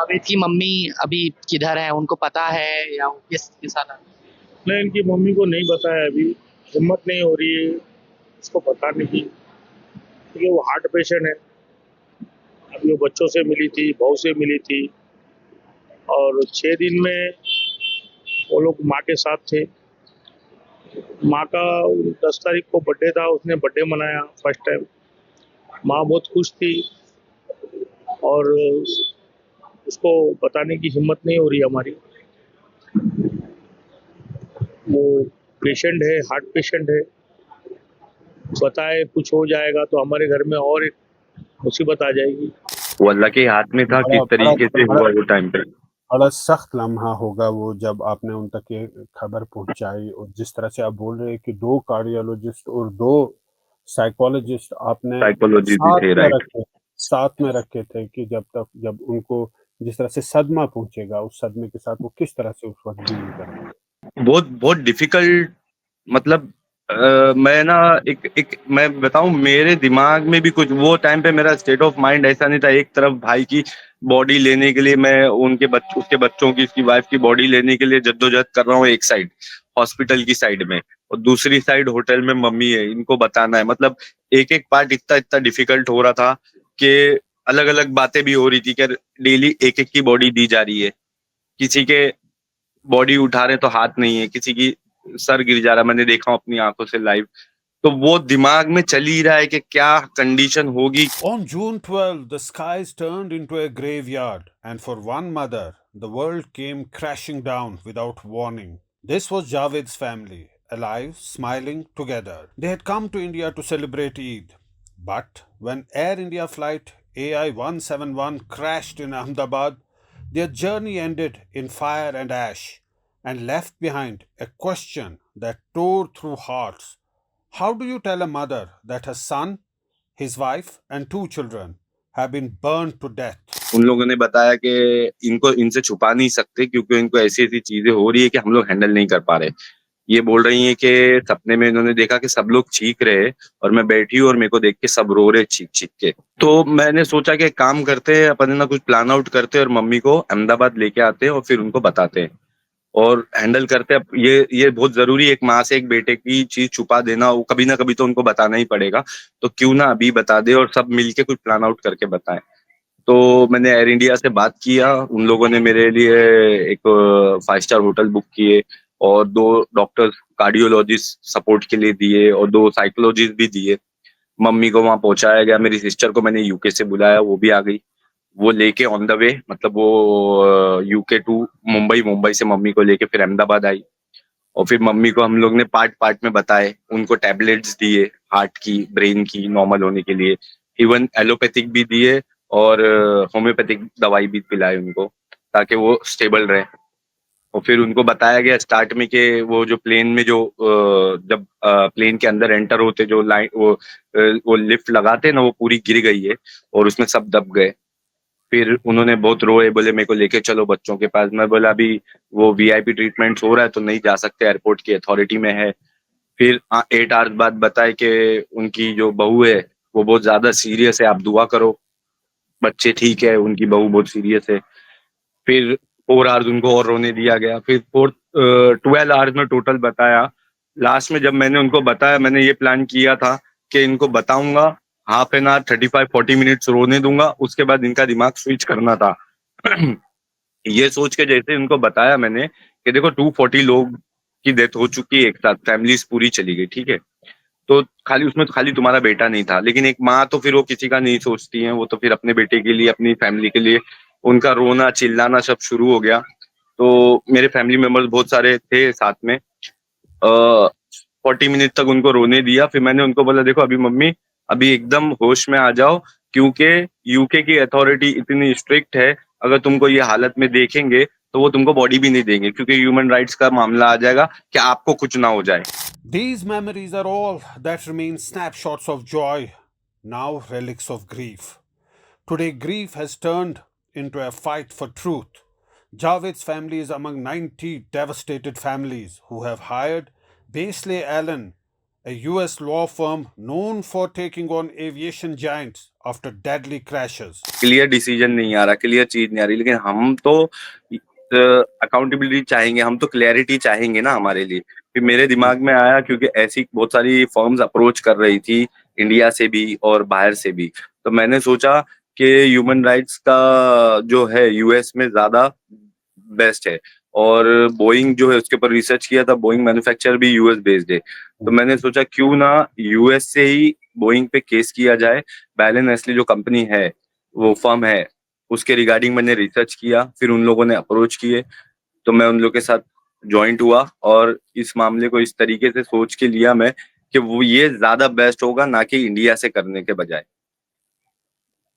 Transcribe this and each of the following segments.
जावेद की मम्मी अभी किधर है, उनको पता है या वो किस हालत में? नहीं, इनकी मम्मी को नहीं बताया अभी। हिम्मत नहीं हो रही है इसको बताने की, क्योंकि वो हार्ट पेशेंट है। अभी वो बच्चों से मिली थी, बहू से मिली थी, और 6 दिन में वो लोग माँ के साथ थे। माँ का 10 तारीख को बर्थडे था, उसने बर्थडे मनाया फर्स्ट टाइम। माँ बहुत खुश थी, और उसको बताने की हिम्मत नहीं हो रही हमारी। वो पेशेंट है, हार्ट पेशेंट है। बताए कुछ हो जाएगा तो हमारे घर में और एक मुसीबत आ जाएगी। वो अल्लाह के हाथ में था बड़ा किस बड़ा तरीके से बड़ा हुआ वो टाइम पे। बड़ा सख्त लम्हा होगा वो जब आपने उन तक ये खबर पहुंचाई, और जिस तरह से आप बोल रहे हैं कि 2 कार्डियोलॉजिस्ट और 2 साइकोलॉजिस्ट आपने साइकोलॉजी भी साथ थे, में राइट। रखे साथ में रखे थे कि जब उनको जिस तरह से सदमा पहुंचेगा, उस सदमे के साथ वो किस तरह से उस वक्त डील करेंगे। बहुत बहुत डिफिकल्ट। मतलब मैं ना एक एक मैं बताऊं, मेरे दिमाग में भी कुछ वो टाइम पे मेरा स्टेट ऑफ माइंड ऐसा नहीं था। एक तरफ भाई की बॉडी लेने के लिए मैं उसके बच्चों की, उसकी वाइफ की बॉडी लेने के लिए जद्दोजहद कर रहा हूँ एक साइड, हॉस्पिटल की साइड में, और दूसरी साइड होटल में मम्मी है, इनको बताना है। मतलब एक एक पार्ट इतना इतना डिफिकल्ट हो रहा था कि अलग अलग बातें भी हो रही थी कि डेली एक एक की बॉडी दी जा रही है। किसी के बॉडी उठा रहे तो हाथ नहीं है, किसी की सर गिर जा रहा, मैंने देखा हूं अपनी आंखों से लाइव। तो वो दिमाग में चल ही रहा है कि क्या कंडीशन होगी। On June 12th, the skies turned into a graveyard, and for one mother, the world came crashing down without warning. This was Javed's family, alive, smiling together. They had come to India to celebrate Eid. But when Air India flight AI 171 crashed in Ahmedabad, their journey ended in fire and ash and left behind a question that tore through hearts. How do you tell a mother that her son, his wife, and 2 children have been burned to death? उन लोगों ने बताया कि इनको इनसे छुपा नहीं सकते, क्योंकि इनको ऐसी ऐसी चीजें हो रही है कि हम लोग हैंडल नहीं कर पा रहे। ये बोल रही हैं कि सपने में इन्होंने देखा कि सब लोग चीख रहे, और मैं बैठी हूँ और मेरे को देख के सब रो रहे चीख चीख के। तो मैंने सोचा कि एक काम करते हैं, अपन ना कुछ प्लान आउट करते हैं और मम्मी को अहमदाबाद लेके आते हैं और फिर उनको बताते हैं और हैंडल करते हैं। ये बहुत जरूरी है, एक माँ से एक बेटे की चीज छुपा देना, वो कभी ना कभी तो उनको बताना ही पड़ेगा। तो क्यों ना अभी बता दे और सब मिलके कुछ प्लान आउट करके बताएं। तो मैंने एयर इंडिया से बात किया, उन लोगों ने मेरे लिए एक 5 स्टार होटल बुक किए, और 2 डॉक्टर्स कार्डियोलॉजिस्ट सपोर्ट के लिए दिए, और 2 साइकोलॉजिस्ट भी दिए। मम्मी को वहां पहुंचाया गया। मेरी सिस्टर को मैंने यूके से बुलाया, वो भी आ गई। वो लेके ऑन द वे, मतलब वो यूके टू मुंबई, मुंबई से मम्मी को लेके फिर अहमदाबाद आई। और फिर मम्मी को हम लोग ने पार्ट पार्ट में बताए, उनको टैबलेट्स दिए हार्ट की, ब्रेन की नॉर्मल होने के लिए, इवन एलोपैथिक भी दिए, और होम्योपैथिक दवाई भी पिलाई उनको, ताकि वो स्टेबल रहे। और फिर उनको बताया गया स्टार्ट में कि वो जो प्लेन में जो जब प्लेन के अंदर एंटर होते जो लाइन वो लिफ्ट लगाते हैं ना, वो पूरी गिर गई है और उसमें सब दब गए। फिर उन्होंने बहुत रोए, बोले मेरे को लेके चलो बच्चों के पास। मैं बोला अभी वो वीआईपी ट्रीटमेंट हो रहा है तो नहीं जा सकते, एयरपोर्ट की अथॉरिटी में है। फिर 8 आवर्स बाद बताए कि उनकी जो बहू है वो बहुत ज्यादा सीरियस है, आप दुआ करो, बच्चे ठीक है, उनकी बहू बहुत सीरियस है। फिर 4 आवर्स उनको और रोने दिया गया। फिर 12 आवर्स में टोटल बताया। लास्ट में जब मैंने उनको बताया, मैंने ये प्लान किया था कि इनको बताऊंगा, हाफ एन आवर 35-40 मिनट्स रोने दूंगा, उसके बाद इनका दिमाग स्विच करना था। ये सोच के जैसे उनको बताया मैंने कि देखो 240 लोग की डेथ हो चुकी है एक साथ, फैमिलीज पूरी चली गई, ठीक है। तो खाली उसमें खाली तुम्हारा बेटा नहीं था, लेकिन एक माँ तो फिर वो किसी का नहीं सोचती है, वो तो फिर अपने बेटे के लिए, अपनी फैमिली के लिए, उनका रोना चिल्लाना सब शुरू हो गया। तो मेरे फैमिली मेंबर्स बहुत सारे थे साथ में। 40 मिनट तक उनको रोने दिया। फिर मैंने उनको बोला देखो अभी मम्मी, अभी एकदम होश में आ जाओ, क्योंकि यूके की अथॉरिटी इतनी स्ट्रिक्ट है, अगर तुमको ये हालत में देखेंगे तो वो तुमको बॉडी भी नहीं देंगे, क्योंकि ह्यूमन राइट्स का मामला आ जाएगा कि आपको कुछ ना हो जाए। These memories are all that remain snapshots of joy, now relics of grief. Today, grief has turned into a fight for truth. Javed's family is among 90 devastated families who have hired Basley Allen, a US law firm known for taking on aviation giants after deadly crashes. Clear decision नहीं आ रहा, clear चीज नहीं आ रही, लेकिन हम तो accountability चाहेंगे, हम तो क्लैरिटी चाहेंगे ना हमारे लिए। फिर मेरे दिमाग में आया, क्योंकि ऐसी बहुत सारी फर्म्स अप्रोच कर रही थी इंडिया से भी और बाहर से भी, तो मैंने सोचा कि ह्यूमन राइट्स का जो है यूएस में ज्यादा बेस्ट है, और बोइंग जो है उसके ऊपर रिसर्च किया था, बोइंग मैन्युफैक्चर भी यूएस बेस्ड है, तो मैंने सोचा क्यों ना यूएस से ही बोइंग पे केस किया जाए। बैलन नेस्ले जो कंपनी है, वो फर्म है, उसके रिगार्डिंग मैंने रिसर्च किया, फिर उन लोगों ने अप्रोच किए, तो मैं उन लोगों के साथ ज्वाइंट हुआ, और इस मामले को इस तरीके से सोच के लिया मैं कि वो ये ज्यादा बेस्ट होगा ना कि इंडिया से करने के बजाय।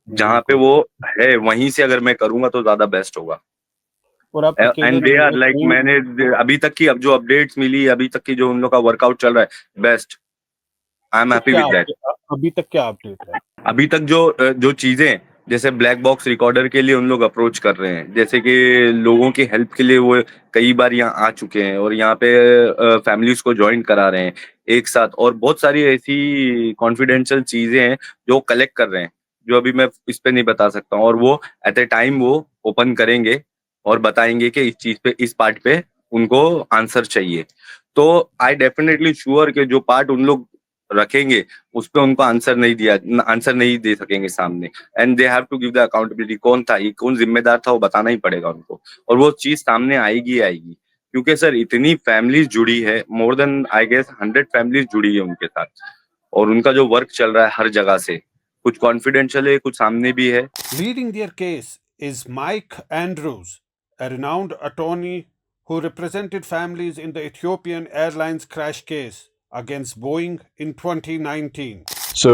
जहाँ पे वो है वहीं से अगर मैं करूंगा तो ज्यादा बेस्ट होगा। और आप अकेले एंड दे नहीं आर एक लाइक, टीम। मैंने अभी तक की अब जो अपडेट्स मिली, अभी तक की जो उन लोग का वर्कआउट चल रहा है, बेस्ट। आई एम तो हैप्पी क्या विद दैट। अभी तक क्या अपडेट है? अभी तक जो चीजें, जैसे ब्लैक बॉक्स रिकॉर्डर के लिए उन लोग अप्रोच कर रहे हैं, जैसे कि लोगों की हेल्प के लिए वो कई बार यहाँ आ चुके हैं और यहाँ पे फैमिलीज को ज्वाइन करा रहे हैं एक साथ, और बहुत सारी ऐसी कॉन्फिडेंशियल चीजें हैं जो कलेक्ट कर रहे हैं, जो अभी मैं इस पे नहीं बता सकता हूँ, और वो एट ए टाइम वो ओपन करेंगे और बताएंगे कि इस चीज पे, इस पार्ट पे उनको आंसर चाहिए। तो आई डेफिनेटली श्योर कि जो पार्ट उन लोग रखेंगे उस पे उनको आंसर नहीं दे सकेंगे सामने, and they have to give the accountability. कौन था ये, कौन जिम्मेदार था, वो बताना ही पड़ेगा उनको, और वो चीज सामने आएगी आएगी, क्योंकि सर इतनी फैमिलीज जुड़ी है, more than I guess 100 families जुड़ी है उनके साथ, और उनका जो वर्क चल रहा है हर जगह से, कुछ कॉन्फिडेंशियल है, कुछ सामने भी है। Leading their case is Mike Andrews, a renowned attorney who represented families in the Ethiopian Airlines crash case against Boeing in 2019. So,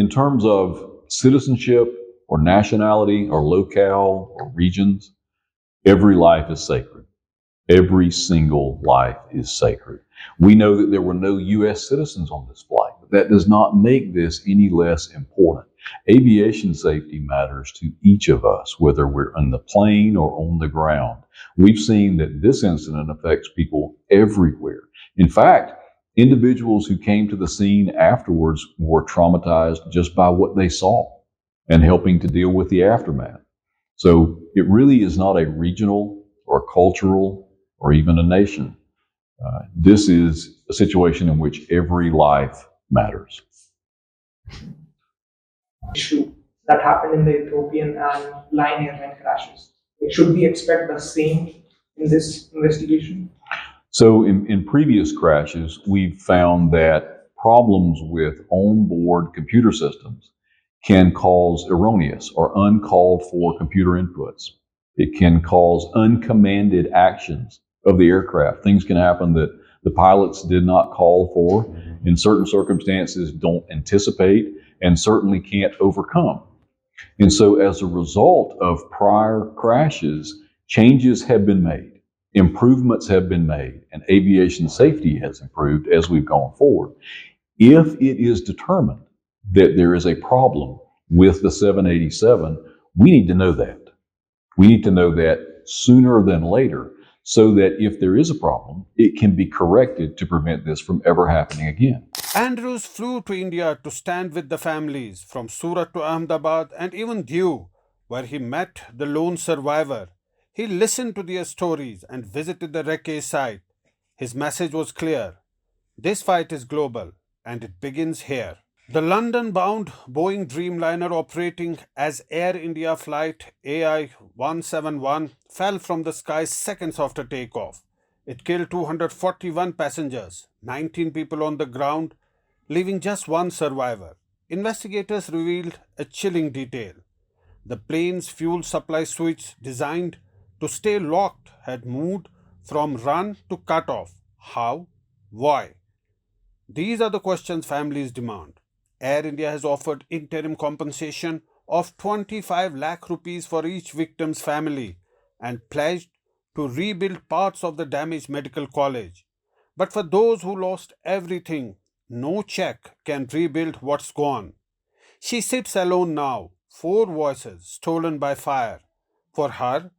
in terms of citizenship or nationality or locale or regions, every life is sacred. Every single life is sacred. We know that there were no U.S. citizens on this flight, but that does not make this any less important. Aviation safety matters to each of us, whether we're on the plane or on the ground. We've seen that this incident affects people everywhere. In fact, individuals who came to the scene afterwards were traumatized just by what they saw and helping to deal with the aftermath. So it really is not a regional or cultural or even a nation. This is a situation in which every life matters. Issue that happened in the Ethiopian and Lion Airline crashes. Should we expect the same in this investigation? So in previous crashes, we've found that problems with onboard computer systems can cause erroneous or uncalled for computer inputs. It can cause uncommanded actions of the aircraft. Things can happen that the pilots did not call for, in certain circumstances don't anticipate, and certainly can't overcome. And so as a result of prior crashes, changes have been made, improvements have been made, and aviation safety has improved as we've gone forward. If it is determined that there is a problem with the 787, we need to know that. We need to know that sooner than later, so that if there is a problem, it can be corrected to prevent this from ever happening again. Andrews flew to India to stand with the families from Surat to Ahmedabad and even Diu, where he met the lone survivor. He listened to their stories and visited the wreckage site. His message was clear: this fight is global and it begins here. The London-bound Boeing Dreamliner operating as Air India flight AI-171 fell from the sky seconds after takeoff. It killed 241 passengers, 19 people on the ground, leaving just one survivor. Investigators revealed a chilling detail. The plane's fuel supply switch, designed to stay locked, had moved from run to cut off. How? Why? These are the questions families demand. Air India has offered interim compensation of 25 lakh rupees for each victim's family and pledged to rebuild parts of the damaged medical college. But for those who lost everything, no check can rebuild what's gone. She sits alone now, 4 voices stolen by fire. For her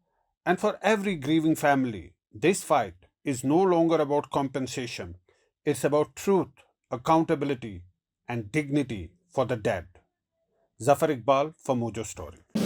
and for every grieving family, this fight is no longer about compensation. It's about truth, accountability, and dignity for the dead. Zafar Iqbal for Mojo Story.